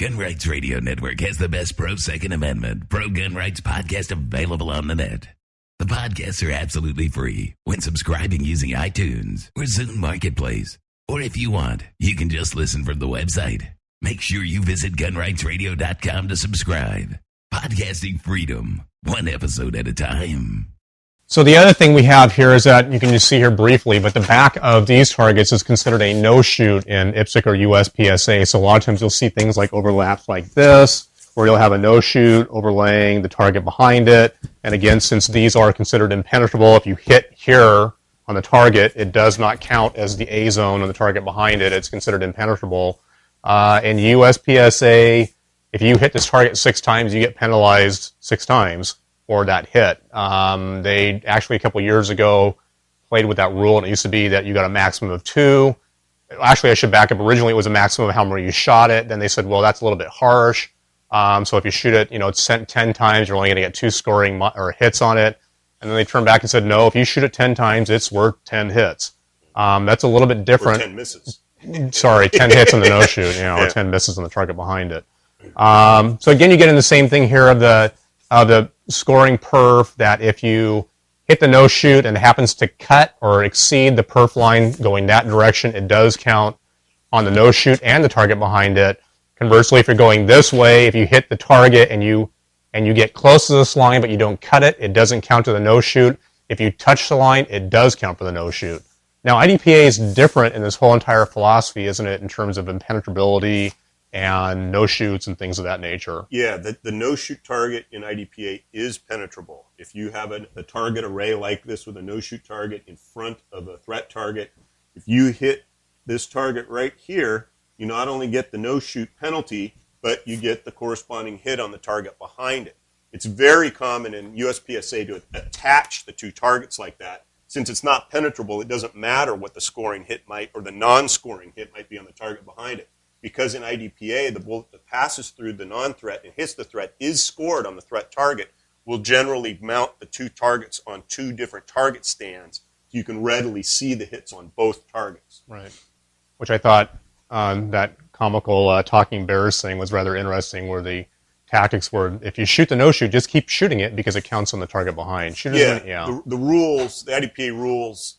Gun Rights Radio Network has the best pro-Second Amendment, pro-gun rights podcast available on the net. The podcasts are absolutely free when subscribing using iTunes or Zune Marketplace. Or if you want, you can just listen from the website. Make sure you visit gunrightsradio.com to subscribe. Podcasting freedom, one episode at a time. So the other thing we have here is that you can just see here briefly, but the back of these targets is considered a no-shoot in IPSC or USPSA. So a lot of times you'll see things like overlaps like this, where you'll have a no-shoot overlaying the target behind it. And again, since these are considered impenetrable, if you hit here on the target, it does not count as the A zone on the target behind it. It's considered impenetrable. In USPSA, if you hit this target 6 times, you get penalized 6 times for that hit. They actually a couple years ago played with that rule, and it used to be that you got a maximum of 2. Actually, I should back up. Originally, it was a maximum of how many you shot it. Then they said, well, that's a little bit harsh. So if you shoot it, it's 10 times, you're only going to get 2 scoring or hits on it. And then they turned back and said, no, if you shoot it 10 times, it's worth 10 hits. That's a little bit different. Or 10 misses. Sorry, 10 hits on the no-shoot, or 10 misses on the target behind it. So again, you get in the same thing here of the scoring perf, that if you hit the no-shoot and it happens to cut or exceed the perf line going that direction, it does count on the no-shoot and the target behind it. Conversely, if you're going this way, if you hit the target and you get close to this line but you don't cut it, it doesn't count to the no-shoot. If you touch the line, it does count for the no-shoot. Now, IDPA is different in this whole entire philosophy, isn't it, in terms of impenetrability and no-shoots and things of that nature? Yeah, the no-shoot target in IDPA is penetrable. If you have a target array like this with a no-shoot target in front of a threat target, if you hit this target right here, you not only get the no-shoot penalty, but you get the corresponding hit on the target behind it. It's very common in USPSA to attach the 2 targets like that. Since it's not penetrable, it doesn't matter what the scoring hit might or the non-scoring hit might be on the target behind it. Because in IDPA, the bullet that passes through the non-threat and hits the threat is scored on the threat target, will generally mount the 2 targets on 2 different target stands so you can readily see the hits on both targets. Right. Which I thought that comical Talking Bears thing was rather interesting, where the tactics were, if you shoot the no-shoot, just keep shooting it because it counts on the target behind. The rules, the IDPA rules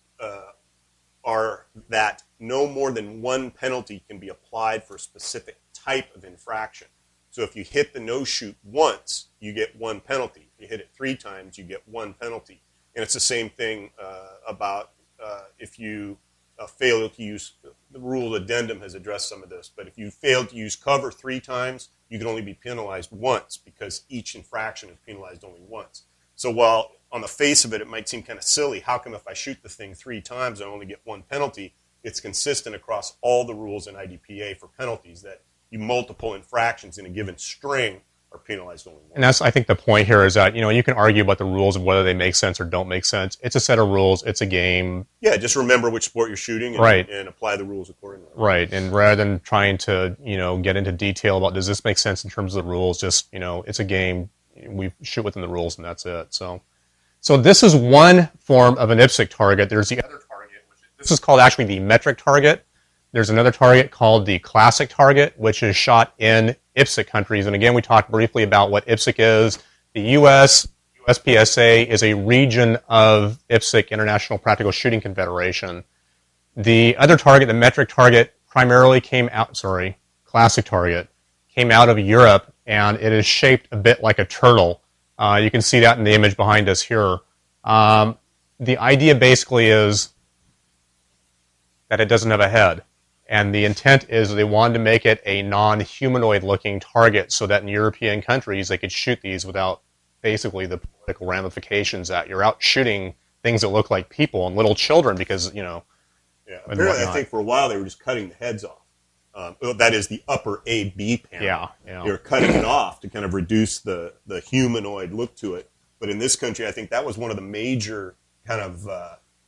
are that no more than 1 penalty can be applied for a specific type of infraction. So if you hit the no-shoot once, you get 1 penalty. If you hit it 3 times, you get 1 penalty. And it's the same thing about if you fail to use, the rule addendum has addressed some of this, but if you fail to use cover 3 times, you can only be penalized once because each infraction is penalized only once. So while on the face of it, it might seem kind of silly, how come if I shoot the thing 3 times, I only get 1 penalty? It's consistent across all the rules in IDPA for penalties that you multiple infractions in a given string are penalized only once. And that's, I think, the point here is that, you can argue about the rules of whether they make sense or don't make sense. It's a set of rules. It's a game. Yeah, just remember which sport you're shooting and, right, and apply the rules accordingly. Right, and rather than trying to, get into detail about does this make sense in terms of the rules, just, it's a game. We shoot within the rules and that's it. So this is one form of an IPSC target. There's the other target, this is called actually the metric target. There's another target called the classic target, which is shot in IPSC countries. And again, we talked briefly about what IPSC is. The USPSA is a region of IPSC, International Practical Shooting Confederation. The other target, the metric target, primarily classic target, came out of Europe, and it is shaped a bit like a turtle. You can see that in the image behind us here. The idea basically is that it doesn't have a head. And the intent is they wanted to make it a non-humanoid looking target so that in European countries they could shoot these without basically the political ramifications that you're out shooting things that look like people and little children because, Yeah, apparently I think for a while they were just cutting the heads off. That is the upper A-B panel. Yeah. They were cutting it off to kind of reduce the humanoid look to it. But in this country, I think that was one of the major kind of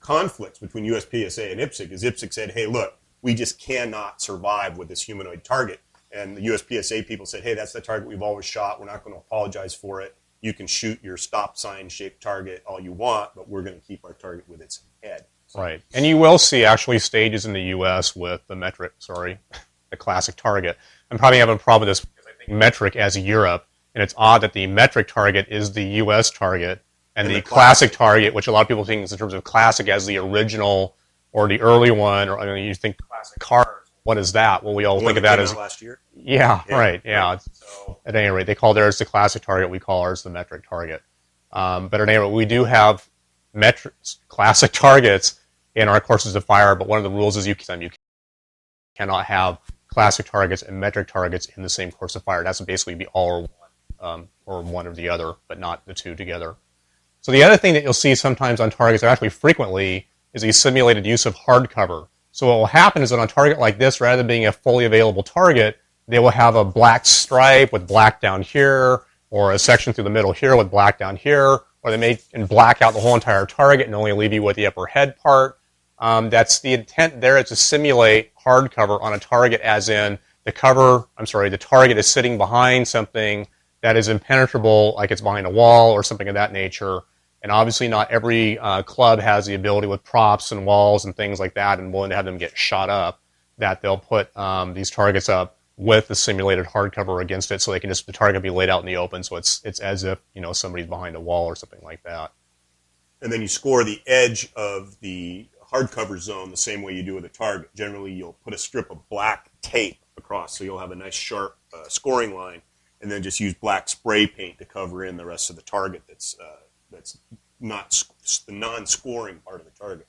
conflicts between USPSA and IPSC, is IPSC said, hey, look, we just cannot survive with this humanoid target. And the USPSA people said, hey, that's the target we've always shot. We're not going to apologize for it. You can shoot your stop sign shaped target all you want, but we're going to keep our target with its head. Right. And you will see actually stages in the U.S. with the classic target. I'm probably having a problem with this because I metric as Europe, and it's odd that the metric target is the U.S. target, and the classic target, which a lot of people think is in terms of classic as the original or the early one, or I mean, you think classic cars. What is that? Well, we all think of that as last year. Yeah, right. Yeah. So at any rate, they call theirs the classic target. We call ours the metric target. But at any rate, we do have classic targets in our courses of fire. But one of the rules is you cannot have classic targets and metric targets in the same course of fire. It has to basically be all or one or the other, but not the two together. So the other thing that you'll see sometimes on targets, or actually frequently, is the simulated use of hardcover. So what will happen is that on a target like this, rather than being a fully available target, they will have a black stripe with black down here, or a section through the middle here with black down here, or they may black out the whole entire target and only leave you with the upper head part. That's the intent there, is to simulate hardcover on a target, as in the target is sitting behind something that is impenetrable, like it's behind a wall or something of that nature. And obviously not every club has the ability with props and walls and things like that and willing to have them get shot up, that they'll put these targets up with the simulated hardcover against it, so they can the target be laid out in the open, so it's as if somebody's behind a wall or something like that. And then you score the edge of the hardcover zone the same way you do with a target. Generally, you'll put a strip of black tape across, so you'll have a nice sharp scoring line, and then just use black spray paint to cover in the rest of the target that's not the non-scoring part of the target.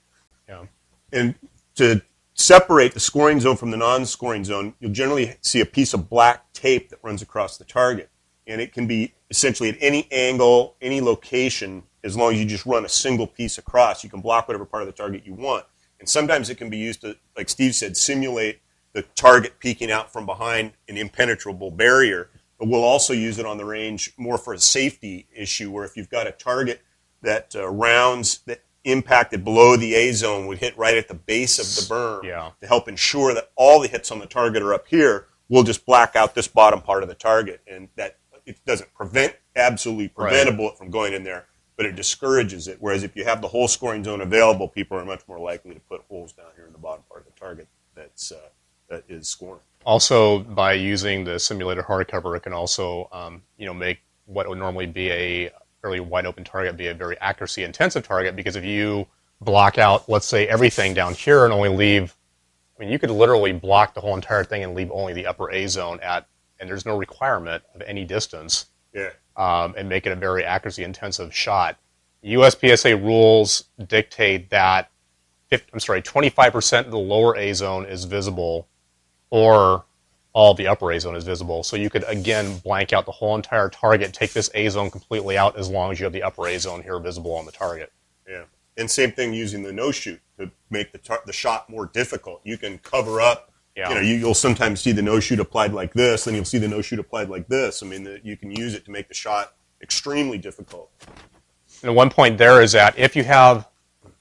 Yeah. And to separate the scoring zone from the non-scoring zone, you'll generally see a piece of black tape that runs across the target. And it can be essentially at any angle, any location, as long as you just run a single piece across. You can block whatever part of the target you want. And sometimes it can be used to, like Steve said, simulate the target peeking out from behind an impenetrable barrier. But we'll also use it on the range more for a safety issue, where if you've got a target that rounds that impacted below the A zone would hit right at the base of the berm, to help ensure that all the hits on the target are up here, we'll just black out this bottom part of the target. And that it doesn't absolutely prevent a bullet from going in there, but it discourages it. Whereas if you have the whole scoring zone available, people are much more likely to put holes down here in the bottom part of the target that is scoring. Also, by using the simulated hardcover, it can also make what would normally be a fairly wide open target be a very accuracy intensive target, because if you block out, let's say, everything down here and only leave, you could literally block the whole entire thing and leave only the upper A zone and there's no requirement of any distance, and make it a very accuracy intensive shot. USPSA rules dictate that 25% of the lower A zone is visible, or all the upper A zone is visible. So you could, again, blank out the whole entire target, take this A zone completely out, as long as you have the upper A zone here visible on the target. Yeah. And same thing using the no-shoot to make the shot more difficult. You can cover up. You'll sometimes see the no-shoot applied like this, then you'll see the no-shoot applied like this. You can use it to make the shot extremely difficult. And one point there is that if you have,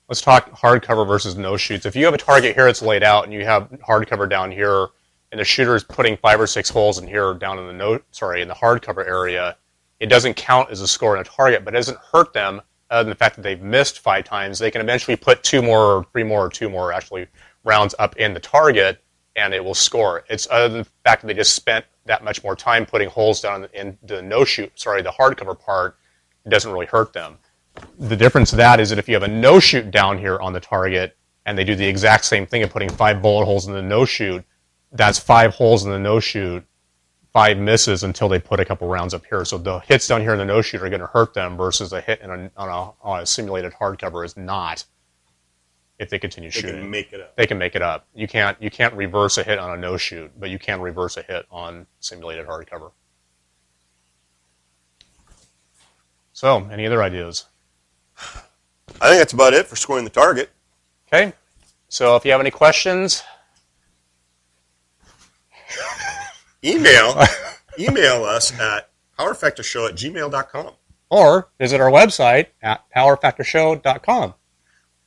let's talk hardcover versus no-shoots. If you have a target here that's laid out and you have hardcover down here, and the shooter is putting 5 or 6 holes in here down in the hardcover area, it doesn't count as a score in a target, but it doesn't hurt them other than the fact that they've missed 5 times. They can eventually put 2 more, or 3 more, or 2 more actually rounds up in the target, and it will score. It's other than the fact that they just spent that much more time putting holes down in the the hardcover part, it doesn't really hurt them. The difference to that is that if you have a no-shoot down here on the target, and they do the exact same thing of putting 5 bullet holes in the no-shoot, that's 5 holes in the no-shoot, 5 misses until they put a couple rounds up here. So the hits down here in the no-shoot are going to hurt them, versus a hit on a simulated hardcover is not. If they continue shooting, they can make it up. They can make it up. You can't reverse a hit on a no-shoot, but you can reverse a hit on simulated hardcover. So, any other ideas? I think that's about it for scoring the target. Okay. So if you have any questions, email us at powerfactorshow@gmail.com. Or visit our website at powerfactorshow.com.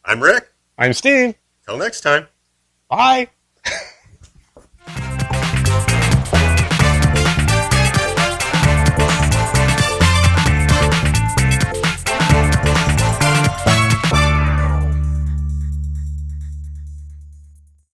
I'm Rick. I'm Steve. Till next time. Bye.